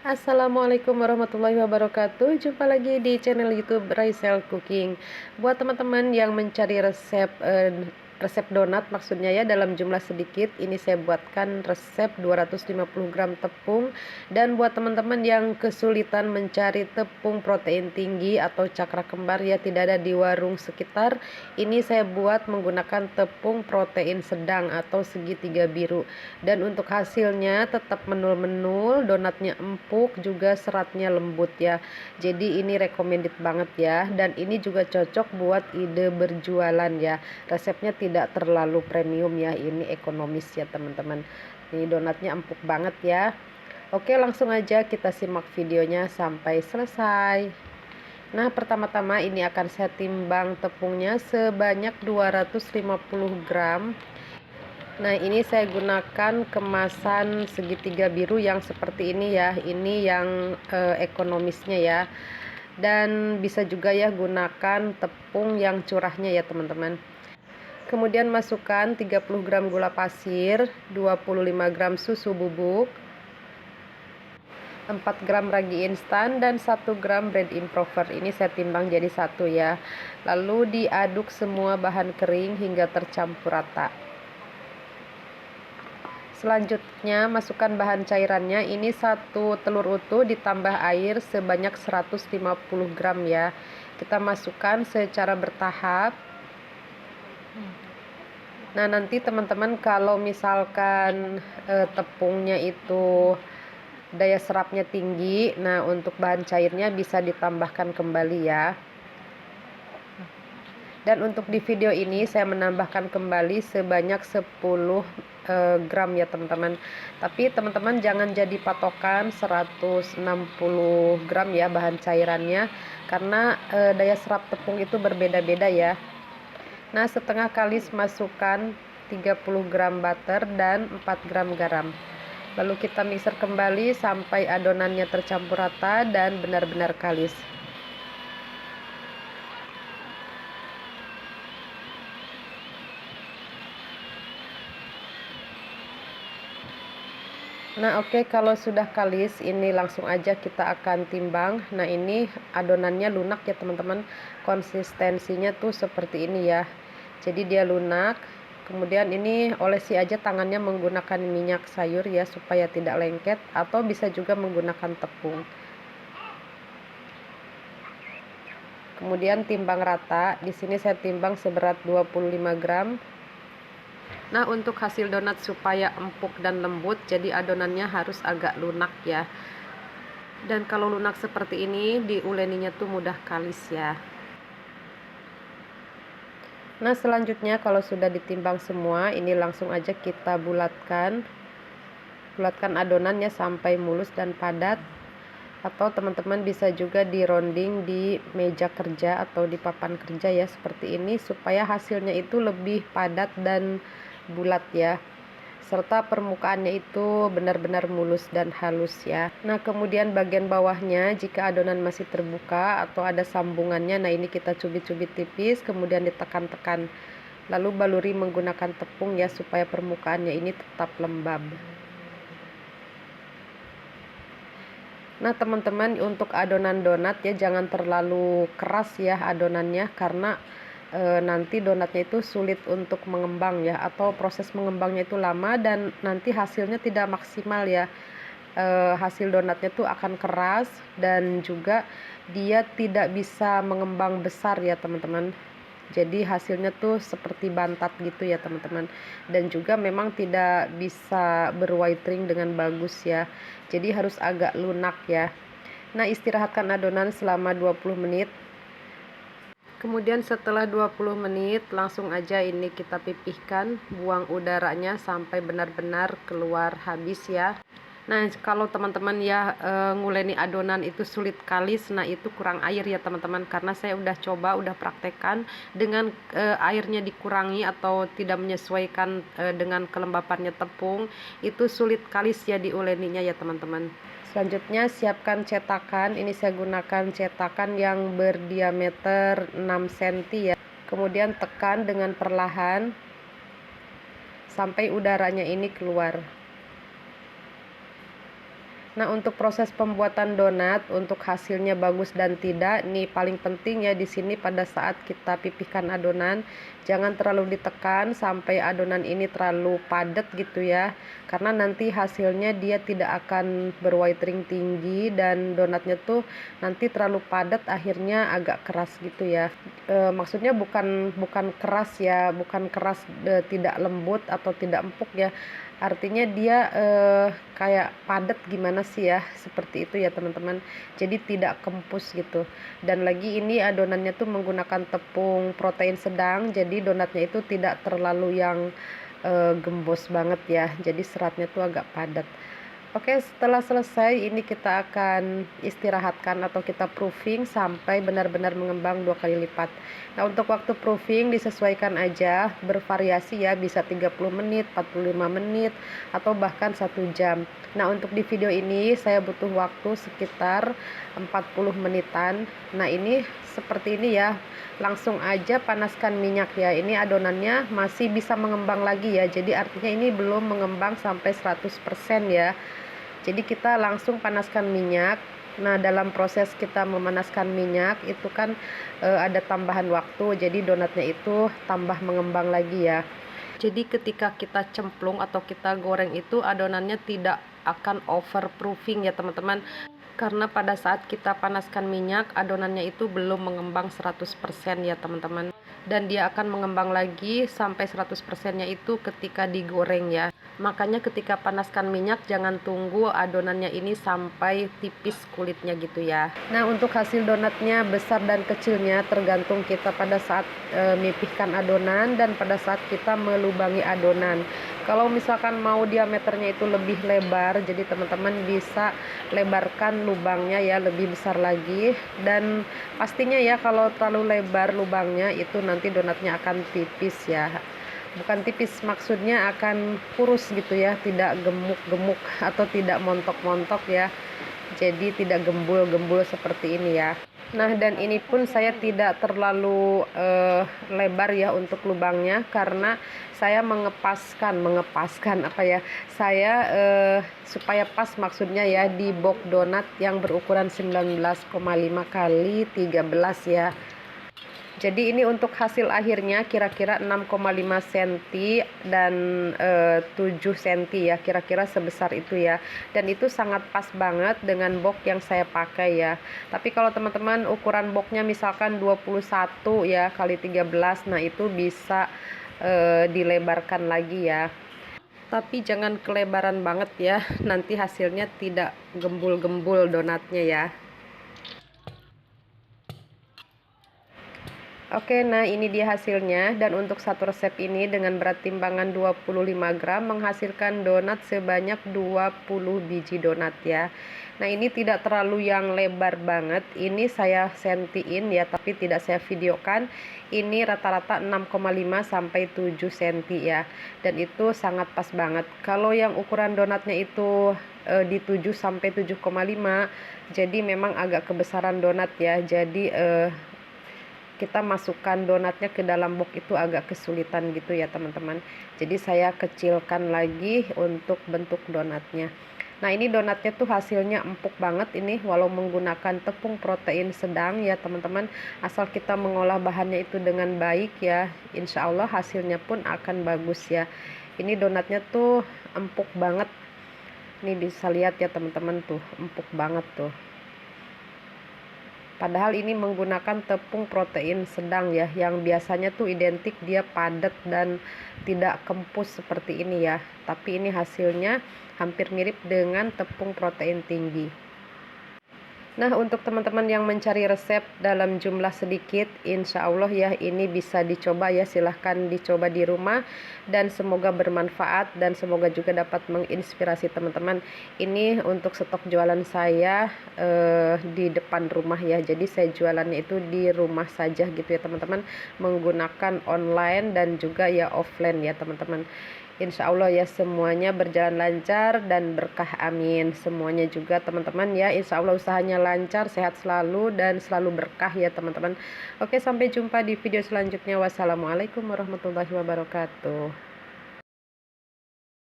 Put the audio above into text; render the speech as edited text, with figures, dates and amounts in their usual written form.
Assalamualaikum warahmatullahi wabarakatuh. Jumpa lagi di channel YouTube Raisel Cooking. Buat teman-teman yang mencari resep donat maksudnya ya dalam jumlah sedikit, ini saya buatkan resep 250 gram tepung. Dan buat teman-teman yang kesulitan mencari tepung protein tinggi atau cakra kembar ya tidak ada di warung sekitar, ini saya buat menggunakan tepung protein sedang atau segitiga biru. Dan untuk hasilnya tetap menul-menul, donatnya empuk, juga seratnya lembut ya. Jadi ini recommended banget ya, dan ini juga cocok buat ide berjualan ya. Resepnya tidak terlalu premium ya, ini ekonomis ya teman-teman. Ini donatnya empuk banget ya. Oke, langsung aja kita simak videonya sampai selesai. Nah, pertama-tama ini akan saya timbang tepungnya sebanyak 250 gram. Nah, ini saya gunakan kemasan segitiga biru yang seperti ini ya. Ini yang ekonomisnya ya. Dan bisa juga ya gunakan tepung yang curahnya ya teman-teman. Kemudian masukkan 30 gram gula pasir, 25 gram susu bubuk, 4 gram ragi instan, dan 1 gram bread improver. Ini saya timbang jadi satu ya. Lalu diaduk semua bahan kering hingga tercampur rata. Selanjutnya masukkan bahan cairannya. Ini 1 telur utuh ditambah air sebanyak 150 gram ya. Kita masukkan secara bertahap. Nah, nanti teman-teman kalau misalkan tepungnya itu daya serapnya tinggi, nah untuk bahan cairnya bisa ditambahkan kembali ya. Dan untuk di video ini saya menambahkan kembali sebanyak 10 gram ya teman-teman. Tapi teman-teman jangan jadi patokan 160 gram ya bahan cairannya, karena daya serap tepung itu berbeda-beda ya. Nah, setengah kalis masukkan 30 gram butter dan 4 gram garam. Lalu kita mixer kembali sampai adonannya tercampur rata dan benar-benar kalis. Nah, oke, kalau sudah kalis ini langsung aja kita akan timbang. Nah, ini adonannya lunak ya teman-teman. Konsistensinya tuh seperti ini ya. Jadi dia lunak. Kemudian ini olesi aja tangannya menggunakan minyak sayur ya supaya tidak lengket, atau bisa juga menggunakan tepung. Kemudian timbang rata. Di sini saya timbang seberat 25 gram. Nah, untuk hasil donat supaya empuk dan lembut, jadi adonannya harus agak lunak ya. Dan kalau lunak seperti ini, diuleninya tuh mudah kalis ya. Nah, selanjutnya kalau sudah ditimbang semua, ini langsung aja kita bulatkan. Bulatkan adonannya sampai mulus dan padat. Atau teman-teman bisa juga dironding di meja kerja atau di papan kerja ya, seperti ini, supaya hasilnya itu lebih padat dan bulat ya, serta permukaannya itu benar-benar mulus dan halus ya. Nah, kemudian bagian bawahnya jika adonan masih terbuka atau ada sambungannya, nah ini kita cubit-cubit tipis kemudian ditekan-tekan, lalu baluri menggunakan tepung ya supaya permukaannya ini tetap lembab. Nah, teman-teman, untuk adonan donat ya jangan terlalu keras ya adonannya, karena nanti donatnya itu sulit untuk mengembang ya, atau proses mengembangnya itu lama dan nanti hasilnya tidak maksimal ya. Hasil donatnya tuh akan keras dan juga dia tidak bisa mengembang besar ya teman-teman. Jadi hasilnya tuh seperti bantat gitu ya teman-teman, dan juga memang tidak bisa berwhitening dengan bagus ya. Jadi harus agak lunak ya. Nah, istirahatkan adonan selama 20 menit. Kemudian setelah 20 menit langsung aja ini kita pipihkan, buang udaranya sampai benar-benar keluar habis ya. Nah, kalau teman-teman ya nguleni adonan itu sulit kalis, nah itu kurang air ya teman-teman, karena saya udah coba, udah praktekkan dengan airnya dikurangi atau tidak menyesuaikan dengan kelembapannya tepung, itu sulit kalis ya diuleninya ya teman-teman. Selanjutnya siapkan cetakan. Ini saya gunakan cetakan yang berdiameter 6 cm ya. Kemudian tekan dengan perlahan sampai udaranya ini keluar. Nah, untuk proses pembuatan donat, untuk hasilnya bagus dan tidak, nih paling penting ya di sini pada saat kita pipihkan adonan, jangan terlalu ditekan sampai adonan ini terlalu padat gitu ya. Karena nanti hasilnya dia tidak akan berwhite ring tinggi dan donatnya tuh nanti terlalu padat akhirnya agak keras gitu ya. Maksudnya bukan bukan keras ya, bukan keras tidak lembut atau tidak empuk ya. Artinya dia kayak padat gimana sih ya, seperti itu ya teman-teman. Jadi tidak kempus gitu. Dan lagi ini adonannya tuh menggunakan tepung protein sedang, jadi donatnya itu tidak terlalu yang gembos banget ya. Jadi seratnya tuh agak padat. Oke, setelah selesai ini kita akan istirahatkan atau kita proofing sampai benar-benar mengembang 2 kali lipat. Nah, untuk waktu proofing disesuaikan aja, bervariasi ya, bisa 30 menit, 45 menit, atau bahkan 1 jam. Nah, untuk di video ini saya butuh waktu sekitar 40 menitan. Nah, ini seperti ini ya, langsung aja panaskan minyak ya. Ini adonannya masih bisa mengembang lagi ya, jadi artinya ini belum mengembang sampai 100% ya. Jadi kita langsung panaskan minyak. Nah, dalam proses kita memanaskan minyak itu kan ada tambahan waktu, jadi donatnya itu tambah mengembang lagi ya. Jadi ketika kita cemplung atau kita goreng itu adonannya tidak akan overproofing ya teman-teman. Karena pada saat kita panaskan minyak, adonannya itu belum mengembang 100% ya teman-teman. Dan dia akan mengembang lagi sampai 100%-nya itu ketika digoreng ya. Makanya ketika panaskan minyak jangan tunggu adonannya ini sampai tipis kulitnya gitu ya. Nah, untuk hasil donatnya besar dan kecilnya tergantung kita pada saat mipihkan adonan dan pada saat kita melubangi adonan. Kalau misalkan mau diameternya itu lebih lebar, jadi teman-teman bisa lebarkan lubangnya ya, lebih besar lagi. Dan pastinya ya kalau terlalu lebar lubangnya itu nanti donatnya akan tipis ya. Bukan tipis, maksudnya akan kurus gitu ya, tidak gemuk-gemuk atau tidak montok-montok ya. Jadi tidak gembul-gembul seperti ini ya. Nah, dan ini pun saya tidak terlalu lebar ya untuk lubangnya, karena saya mengepaskan apa ya, saya supaya pas maksudnya ya di box donat yang berukuran 19,5 kali 13 ya. Jadi ini untuk hasil akhirnya kira-kira 6,5 cm dan 7 cm ya, kira-kira sebesar itu ya. Dan itu sangat pas banget dengan box yang saya pakai ya. Tapi kalau teman-teman ukuran boxnya misalkan 21 ya kali 13, nah itu bisa dilebarkan lagi ya. Tapi jangan kelebaran banget ya, nanti hasilnya tidak gembul-gembul donatnya ya. Oke, nah ini dia hasilnya. Dan untuk satu resep ini dengan berat timbangan 25 gram menghasilkan donat sebanyak 20 biji donat ya. Nah, ini tidak terlalu yang lebar banget. Ini saya sentiin ya, tapi tidak saya videokan. Ini rata-rata 6,5 sampai 7 cm ya. Dan itu sangat pas banget. Kalau yang ukuran donatnya itu di 7 sampai 7,5, jadi memang agak kebesaran donat ya. Jadi kita masukkan donatnya ke dalam box itu agak kesulitan gitu ya teman-teman. Jadi saya kecilkan lagi untuk bentuk donatnya. Nah, ini donatnya tuh hasilnya empuk banget ini, walau menggunakan tepung protein sedang ya teman-teman. Asal kita mengolah bahannya itu dengan baik ya, insya Allah hasilnya pun akan bagus ya. Ini donatnya tuh empuk banget. Nih bisa lihat ya teman-teman, tuh empuk banget tuh. Padahal ini menggunakan tepung protein sedang ya, yang biasanya tuh identik dia padat dan tidak kempus seperti ini ya. Tapi ini hasilnya hampir mirip dengan tepung protein tinggi. Nah, untuk teman-teman yang mencari resep dalam jumlah sedikit, insya Allah ya ini bisa dicoba ya, silahkan dicoba di rumah dan semoga bermanfaat dan semoga juga dapat menginspirasi teman-teman. Ini untuk stok jualan saya di depan rumah ya, jadi saya jualannya itu di rumah saja gitu ya teman-teman, menggunakan online dan juga ya offline ya teman-teman. Insya Allah ya semuanya berjalan lancar dan berkah, amin. Semuanya juga teman-teman ya, insya Allah usahanya lancar, sehat selalu dan selalu berkah ya teman-teman. Oke, sampai jumpa di video selanjutnya. Wassalamualaikum warahmatullahi wabarakatuh.